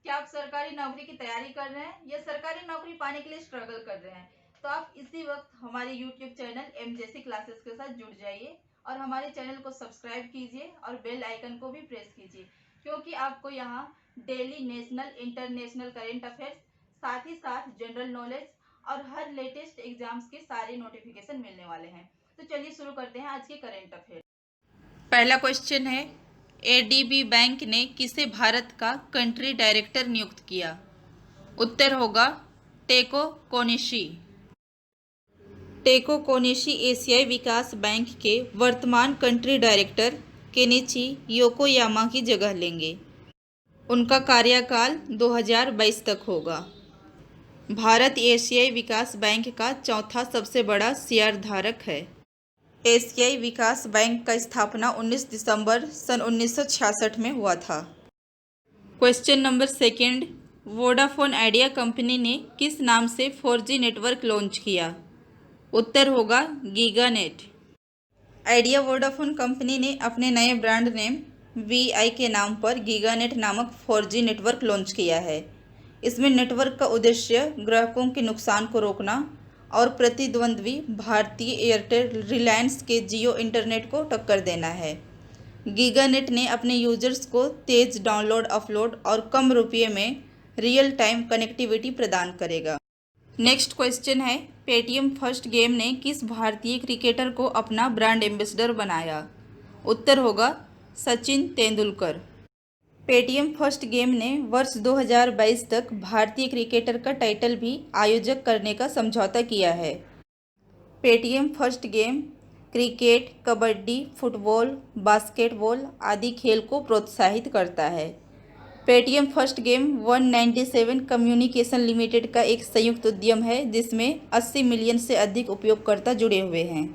क्या आप सरकारी नौकरी की तैयारी कर रहे हैं या सरकारी नौकरी पाने के लिए स्ट्रगल कर रहे हैं? तो आप इसी वक्त हमारे यूट्यूब चैनल एमजेसी क्लासेस के साथ जुड़ जाइए और हमारे चैनल को सब्सक्राइब कीजिए और बेल आइकन को भी प्रेस कीजिए, क्योंकि आपको यहाँ daily national international current affairs, साथ ही साथ जनरल नॉलेज और हर लेटेस्ट एग्जाम्स के सारे नोटिफिकेशन मिलने वाले हैं। तो चलिए शुरू करते हैं आज के करेंट अफेयर। पहला क्वेश्चन है, एडीबी बैंक ने किसे भारत का कंट्री डायरेक्टर नियुक्त किया? उत्तर होगा टेको कोनिशी। टेको कोनिशी एशियाई विकास बैंक के वर्तमान कंट्री डायरेक्टर केनिची योकोयामा की जगह लेंगे। उनका कार्यकाल 2022 तक होगा। भारत एशियाई विकास बैंक का चौथा सबसे बड़ा शेयरधारक है। एशियाई विकास बैंक का स्थापना 19 दिसंबर सन 1966 में हुआ था। Question number second, Vodafone idea company ने किस नाम से 4G नेटवर्क लॉन्च किया? उत्तर होगा गीगानेट। आइडिया वोडाफोन कंपनी ने अपने नए ब्रांड नेम VI के नाम पर गीगानेट नामक 4G नेटवर्क लॉन्च किया है। इसमें नेटवर्क का उद्देश्य ग्राहकों के नुकसान को रोकना और प्रतिद्वंद्वी भारतीय एयरटेल रिलायंस के जियो इंटरनेट को टक्कर देना है। गीगानेट ने अपने यूजर्स को तेज डाउनलोड अपलोड और कम रुपये में रियल टाइम कनेक्टिविटी प्रदान करेगा। नेक्स्ट क्वेश्चन है, पेटीएम फर्स्ट गेम ने किस भारतीय क्रिकेटर को अपना ब्रांड एम्बेसडर बनाया? उत्तर होगा Sachin Tendulkar. Paytm first game ने वर्ष 2022 तक भारतीय क्रिकेटर का टाइटल भी आयोजक करने का समझौता किया है। Paytm first game cricket, kabaddi, football, basketball आदि खेल को प्रोत्साहित करता है। Paytm first game 197 communication limited का एक संयुक्त उद्यम है, जिसमें 80 मिलियन से अधिक उपयोगकर्ता जुड़े हुए हैं।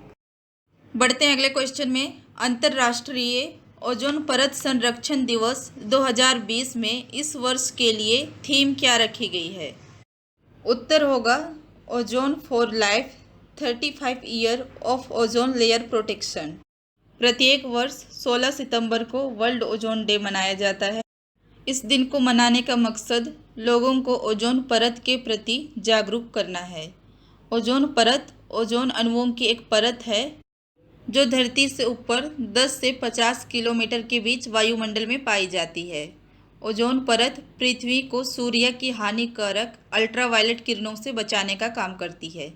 बढ़ते हैं अगले क्वेश्चन में। अंतर्राष्ट्रीय ओजोन परत संरक्षण दिवस 2020 में इस वर्ष के लिए थीम क्या रखी गई है? उत्तर होगा ozone for life, 35 year of ozone layer protection. प्रत्येक वर्ष 16 सितंबर को वर्ल्ड ओजोन डे मनाया जाता है। इस दिन को मनाने का मकसद लोगों को ओजोन परत के प्रति जागरूक करना है। ओजोन परत ओजोन अणुओं की एक परत है जो धरती से ऊपर 10 से 50 किलोमीटर के बीच वायुमंडल में पाई जाती है। ओजोन परत पृथ्वी को सूर्य की हानिकारक अल्ट्रावायलेट किरणों से बचाने का काम करती है।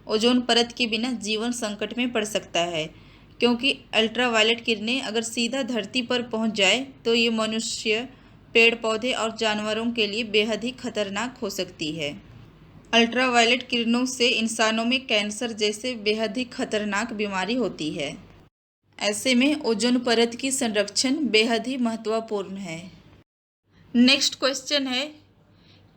ओजोन परत के बिना जीवन संकट में पड़ सकता है, क्योंकि अल्ट्रावायलेट किरणें अगर सीधा धरती पर पहुंच जाए तो ये मनुष्य, पेड़ पौधे और जानवरों के लिए बेहद ही खतरनाक हो सकती है। अल्ट्रावायलेट किरणों से इंसानों में कैंसर जैसे बेहद ही खतरनाक बीमारी होती है। ऐसे में ओजोन परत की संरक्षण बेहद ही महत्वपूर्ण है। नेक्स्ट क्वेश्चन है,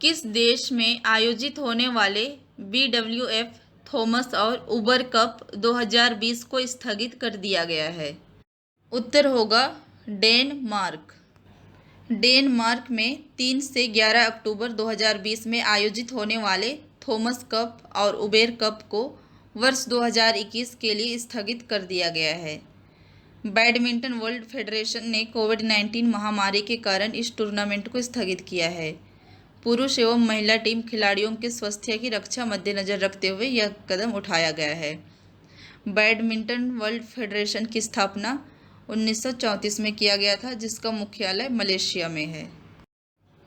किस देश में आयोजित होने वाले BWF थॉमस और उबर कप 2020 को स्थगित कर दिया गया है? उत्तर होगा डेनमार्क। डेनमार्क में 3 से 11 अक्टूबर 2020 में आयोजित होने वाले थॉमस कप और उबेर कप को वर्ष 2021 के लिए स्थगित कर दिया गया है। बैडमिंटन वर्ल्ड फेडरेशन ने कोविड-19 महामारी के कारण इस टूर्नामेंट को स्थगित किया है। पुरुष एवं महिला टीम खिलाड़ियों के स्वास्थ्य की रक्षा मद्देनजर रखते हुए यह कदम उठाया गया है। बैडमिंटन वर्ल्ड फेडरेशन की स्थापना 1934 में किया गया था, जिसका मुख्यालय मलेशिया में है।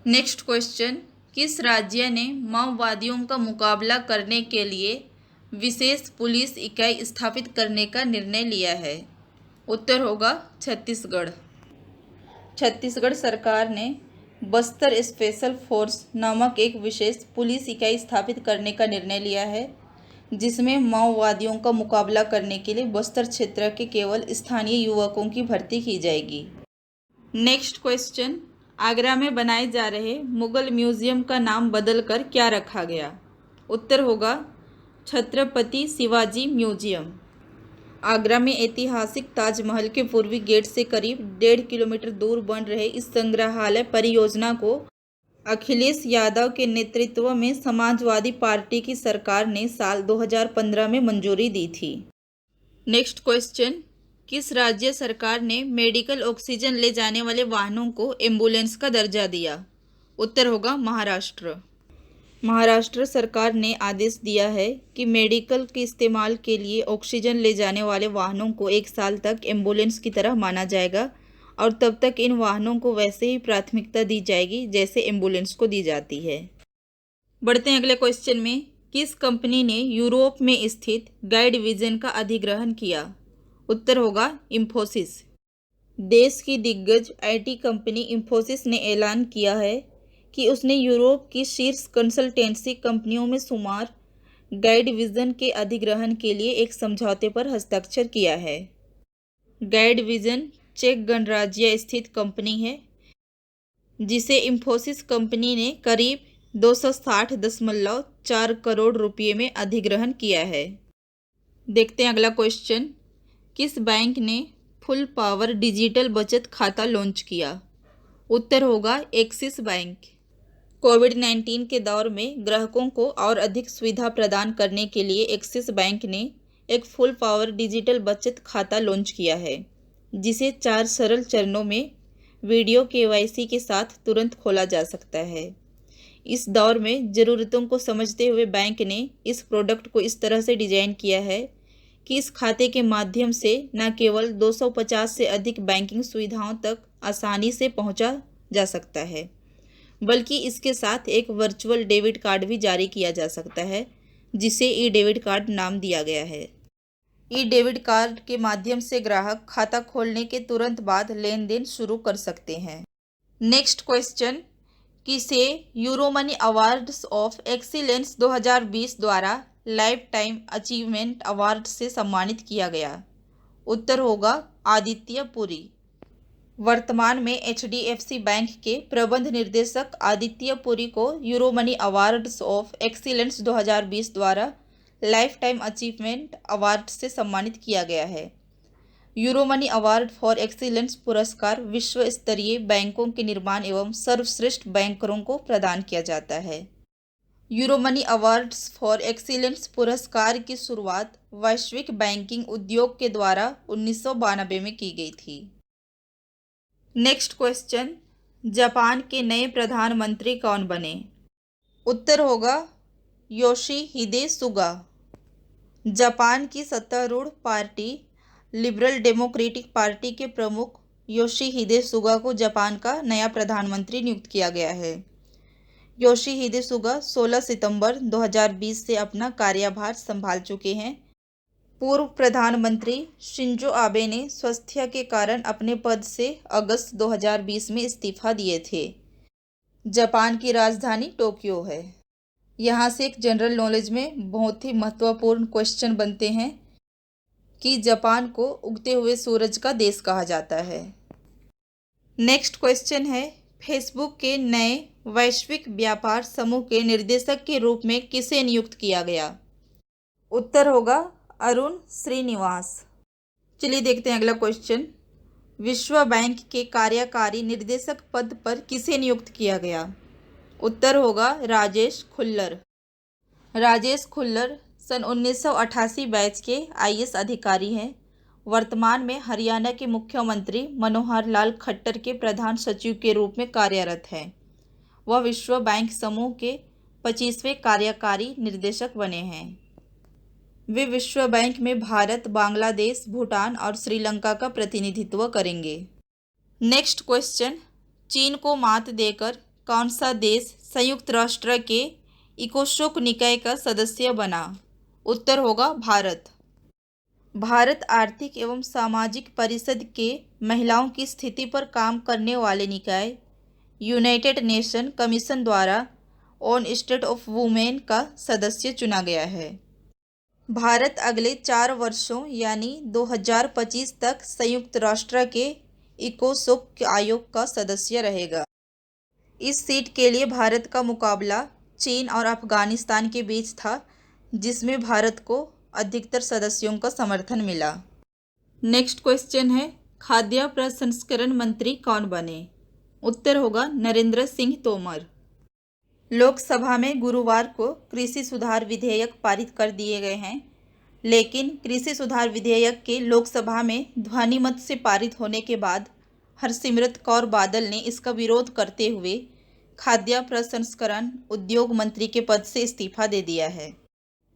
नेक्स्ट क्वेश्चन, किस राज्य ने माओवादियों का मुकाबला करने के लिए विशेष पुलिस इकाई स्थापित करने का निर्णय लिया है? उत्तर होगा छत्तीसगढ़। छत्तीसगढ़ सरकार ने बस्तर स्पेशल फोर्स नामक एक विशेष पुलिस इकाई स्थापित करने का निर्णय लिया है, जिसमें माओवादियों का मुकाबला करने के लिए बस्तर क्षेत्र के केवल स्थानीय युवकों की भर्ती की जाएगी। नेक्स्ट क्वेश्चन, आगरा में बनाए जा रहे मुगल म्यूजियम का नाम बदलकर क्या रखा गया? उत्तर होगा छत्रपति शिवाजी म्यूजियम। आगरा में ऐतिहासिक ताजमहल के पूर्वी गेट से करीब 1.5 किलोमीटर दूर बन रहे इस संग्रहालय परियोजना को अखिलेश यादव के नेतृत्व में समाजवादी पार्टी की सरकार ने साल 2015 में मंजूरी दी थी। नेक्स्ट क्वेश्चन, किस राज्य सरकार ने मेडिकल ऑक्सीजन ले जाने वाले वाहनों को एम्बुलेंस का दर्जा दिया? उत्तर होगा महाराष्ट्र। महाराष्ट्र सरकार ने आदेश दिया है कि मेडिकल के इस्तेमाल के लिए ऑक्सीजन ले जाने वाले वाहनों को 1 साल तक एम्बुलेंस की तरह माना जाएगा और तब तक इन वाहनों को वैसे ही प्राथमिकता दी जाएगी जैसे एम्बुलेंस को दी जाती है। बढ़ते हैं अगले क्वेश्चन में। किस कंपनी ने यूरोप में स्थित गाइड विजन का अधिग्रहण किया? उत्तर होगा इंफोसिस। देश की दिग्गज आईटी कंपनी इंफोसिस ने ऐलान किया है कि उसने यूरोप की शीर्ष कंसल्टेंसी कंपनियों में शुमार गाइड विजन के अधिग्रहण के लिए एक समझौते पर हस्ताक्षर किया है। गाइड विजन चेक गणराज्य स्थित कंपनी है जिसे इंफोसिस कंपनी ने करीब 260.4 करोड़ रुपये में अधिग्रहण किया है। देखते हैं अगला क्वेश्चन। किस बैंक ने फुल पावर डिजिटल बचत खाता लॉन्च किया? उत्तर होगा एक्सिस बैंक। कोविड-19 के दौर में ग्राहकों को और अधिक सुविधा प्रदान करने के लिए एक्सिस बैंक ने एक फुल पावर डिजिटल बचत खाता लॉन्च किया है जिसे 4 सरल चरणों में वीडियो केवाईसी के साथ तुरंत खोला जा सकता है। इस दौर में ज़रूरतों को समझते हुए बैंक ने इस प्रोडक्ट को इस तरह से डिज़ाइन किया है कि इस खाते के माध्यम से न केवल 250 से अधिक बैंकिंग सुविधाओं तक आसानी से पहुंचा जा सकता है बल्कि इसके साथ एक वर्चुअल डेबिट कार्ड भी जारी किया जा सकता है जिसे ई डेबिट कार्ड नाम दिया गया है। ई डेबिट कार्ड के माध्यम से ग्राहक खाता खोलने के तुरंत बाद लेन देन शुरू कर सकते हैं। Next question. किसे यूरोमनी अवार्ड्स ऑफ एक्सीलेंस 2020 द्वारा लाइफ टाइम अचीवमेंट अवार्ड से सम्मानित किया गया? उत्तर होगा आदित्य पुरी। वर्तमान में एचडीएफसी बैंक के प्रबंध निर्देशक आदित्य पुरी को यूरोमनी अवार्ड्स ऑफ एक्सीलेंस 2020 द्वारा लाइफ टाइम अचीवमेंट अवार्ड से सम्मानित किया गया है। यूरोमनी अवार्ड फॉर एक्सीलेंस पुरस्कार विश्व स्तरीय बैंकों के निर्माण एवं सर्वश्रेष्ठ बैंकरों को प्रदान किया जाता है। यूरोमनी अवार्ड्स फॉर एक्सीलेंस पुरस्कार की शुरुआत वैश्विक बैंकिंग उद्योग के द्वारा 1992 में की गई थी। Next question. जापान के नए प्रधानमंत्री कौन बने? उत्तर होगा योशिहिदे सुगा। जापान की सत्तारूढ़ पार्टी लिबरल डेमोक्रेटिक पार्टी के प्रमुख योशिहिदे सुगा को जापान का नया प्रधानमंत्री नियुक्त किया गया है। योशिहिदे सुगा 16 सितंबर 2020 से अपना कार्यभार संभाल चुके हैं। पूर्व प्रधानमंत्री शिंजो आबे ने स्वास्थ्य के कारण अपने पद से अगस्त 2020 में इस्तीफा दिए थे। जापान की राजधानी टोक्यो है। यहाँ से एक जनरल नॉलेज में बहुत ही महत्वपूर्ण क्वेश्चन बनते हैं कि जापान को उगते हुए सूरज का देश कहा जाता है। नेक्स्ट क्वेश्चन है, फेसबुक के नए वैश्विक व्यापार समूह के निर्देशक के रूप में किसे नियुक्त किया गया? उत्तर होगा अरुण श्रीनिवास। चलिए देखते हैं अगला क्वेश्चन। विश्व बैंक के कार्यकारी निर्देशक पद पर किसे नियुक्त किया गया? उत्तर होगा राजेश खुल्लर। राजेश खुल्लर सन 1988 बैच के आईएएस अधिकारी हैं। वर्तमान में हरियाणा के मुख्यमंत्री मनोहर लाल खट्टर के प्रधान सचिव के रूप में कार्यरत हैं। वह विश्व बैंक समूह के 25वें कार्यकारी निर्देशक बने हैं। वे विश्व बैंक में भारत, बांग्लादेश, भूटान और श्रीलंका का प्रतिनिधित्व करेंगे। Next question. चीन को मात देकर कौन सा देश संयुक्त राष्ट्र के इकोसोक निकाय का सदस्य बना? उत्तर होगा भारत। भारत आर्थिक एवं सामाजिक परिषद के महिलाओं की स्थिति पर काम करने वाले निकाय यूनाइटेड नेशन कमीशन द्वारा ऑन स्टेट ऑफ वुमेन का सदस्य चुना गया है। भारत अगले 4 वर्षों यानी 2025 तक संयुक्त राष्ट्र के इकोसोक आयोग का सदस्य रहेगा। इस सीट के लिए भारत का मुकाबला चीन और अफगानिस्तान के बीच था, जिसमें भारत को अधिकतर सदस्यों का समर्थन मिला। नेक्स्ट क्वेश्चन है, खाद्य प्रसंस्करण मंत्री कौन बने? उत्तर होगा नरेंद्र सिंह तोमर। लोकसभा में गुरुवार को कृषि सुधार विधेयक पारित कर दिए गए हैं, लेकिन कृषि सुधार विधेयक के लोकसभा में ध्वनिमत से पारित होने के बाद हरसिमरत कौर बादल ने इसका विरोध करते हुए खाद्य प्रसंस्करण उद्योग मंत्री के पद से इस्तीफा दे दिया है।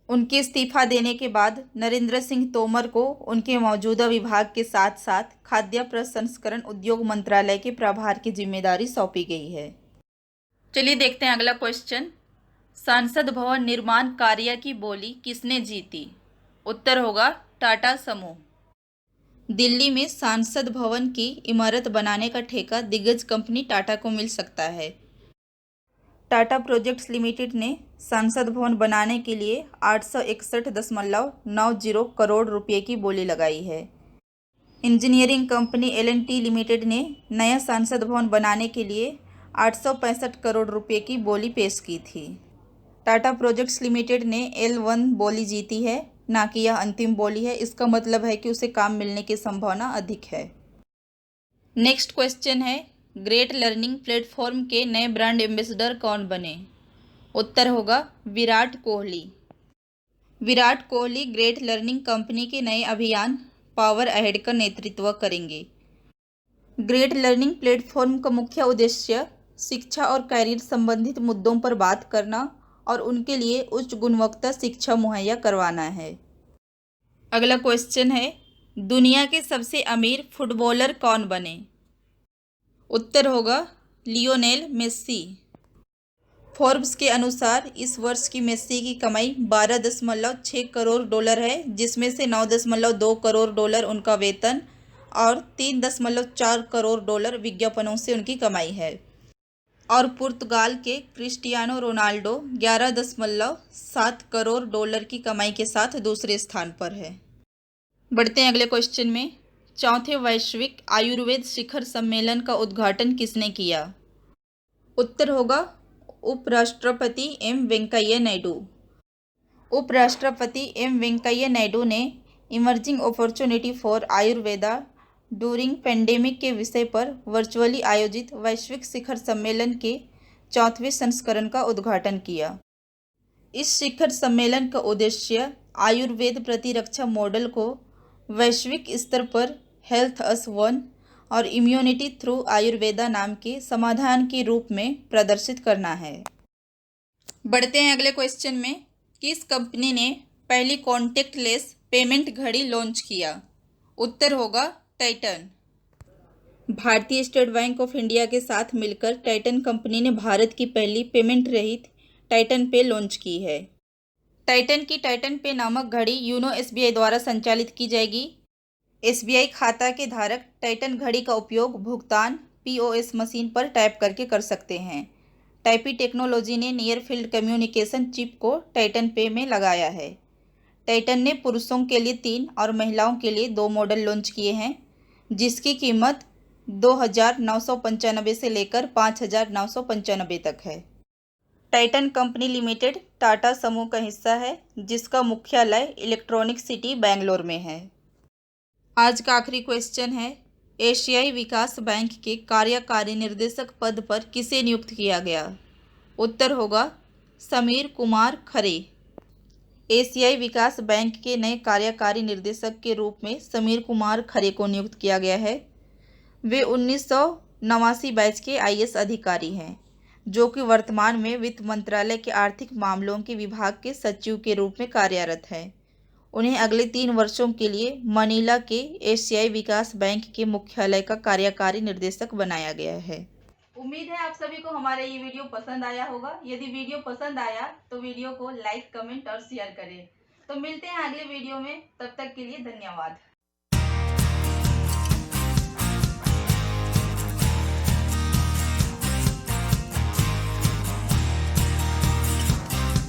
उनके इस्तीफा देने के बाद नरेंद्र सिंह तोमर को उनके मौजूदा विभाग के साथ साथ खाद्य प्रसंस्करण उद्योग मंत्रालय के प्रभार की जिम्मेदारी सौंपी गई है। चलिए देखते हैं अगला क्वेश्चन। संसद भवन निर्माण कार्य की बोली किसने जीती? उत्तर होगा टाटा समूह। दिल्ली में संसद भवन की इमारत बनाने का ठेका दिग्गज कंपनी टाटा को मिल सकता है। टाटा प्रोजेक्ट्स लिमिटेड ने संसद भवन बनाने के लिए 861.90 करोड़ रुपए की बोली लगाई है। इंजीनियरिंग कंपनी L&T लिमिटेड ने नया संसद भवन बनाने के लिए 865 करोड़ रुपए की बोली पेश की थी। टाटा प्रोजेक्ट्स लिमिटेड ने L1 बोली जीती है, ना कि यह अंतिम बोली है। इसका मतलब है कि उसे काम मिलने की संभावना अधिक है। नेक्स्ट क्वेश्चन है, ग्रेट लर्निंग प्लेटफॉर्म के नए ब्रांड एम्बेसडर कौन बने? उत्तर होगा Virat Kohli. Virat Kohli great learning company के नए अभियान पावर अहेड का नेतृत्व करेंगे। ग्रेट लर्निंग प्लेटफॉर्म का मुख्य उद्देश्य शिक्षा और कैरियर संबंधित मुद्दों पर बात करना और उनके लिए उच्च गुणवत्ता शिक्षा मुहैया करवाना है। अगला क्वेश्चन है, दुनिया के सबसे अमीर फुटबॉलर कौन बने? उत्तर होगा लियोनेल मेस्सी। फोर्ब्स के अनुसार इस वर्ष की मेस्सी की कमाई 12.6 करोड़ डॉलर है, जिसमें से 9.2 करोड़ डॉलर उनका वेतन और 3.4 करोड़ डॉलर विज्ञापनों से उनकी कमाई है। और पुर्तगाल के क्रिस्टियानो रोनाल्डो 11.7 करोड़ डॉलर की कमाई के साथ दूसरे स्थान पर है। बढ़ते हैं अगले क्वेश्चन में। चौथे वैश्विक आयुर्वेद शिखर सम्मेलन का उद्घाटन किसने किया? उत्तर होगा उपराष्ट्रपति एम वेंकैया नायडू। उपराष्ट्रपति एम वेंकैया नायडू ने emerging opportunity for Ayurveda during pandemic के विषय पर वर्चुअली आयोजित वैश्विक शिखर सम्मेलन के 4वें संस्करण का उद्घाटन किया। इस शिखर सम्मेलन का उद्देश्य आयुर्वेद प्रतिरक्षा मॉडल को वैश्विक स्तर पर हेल्थ अस वन और इम्यूनिटी थ्रू आयुर्वेदा नाम के समाधान के रूप में प्रदर्शित करना है। बढ़ते हैं अगले क्वेश्चन में। किस कंपनी ने पहली कॉन्टेक्टलेस पेमेंट घड़ी लॉन्च किया? उत्तर होगा टाइटन। भारतीय स्टेट बैंक ऑफ इंडिया के साथ मिलकर टाइटन कंपनी ने भारत की पहली पेमेंट रहित टाइटन पे लॉन्च की है। टाइटन की टाइटन पे नामक घड़ी यूनो SBI द्वारा संचालित की जाएगी। SBI खाता के धारक टाइटन घड़ी का उपयोग भुगतान POS मशीन पर टाइप करके कर सकते हैं। टाइपी टेक्नोलॉजी ने नियर फील्ड कम्युनिकेशन चिप को टाइटन पे में लगाया है। टाइटन ने पुरुषों के लिए 3 और महिलाओं के लिए 2 मॉडल लॉन्च किए हैं, जिसकी कीमत 2,995 से लेकर 5,995 तक है। टाइटन कंपनी लिमिटेड टाटा समूह का हिस्सा है, जिसका मुख्यालय इलेक्ट्रॉनिक सिटी बेंगलोर में है। आज का आखिरी क्वेश्चन है, एशियाई विकास बैंक के कार्यकारी निर्देशक पद पर किसे नियुक्त किया गया? उत्तर होगा समीर कुमार खरे। एशियाई विकास बैंक के नए कार्यकारी निर्देशक के रूप में समीर कुमार खरे को नियुक्त किया गया है। वे 1989 बैच के IAS अधिकारी हैं, जो कि वर्तमान में वित्त मंत्रालय के आर्थिक मामलों के विभाग के सचिव के रूप में कार्यरत हैं। उन्हें अगले 3 वर्षों के लिए मनीला के एशियाई विकास बैंक के मुख्यालय का कार्यकारी निर्देशक बनाया गया है। उम्मीद है आप सभी को हमारा ये वीडियो पसंद आया होगा। यदि वीडियो पसंद आया तो वीडियो को लाइक, कमेंट और शेयर करें। तो मिलते हैं अगले वीडियो में, तब तक के लिए धन्यवाद।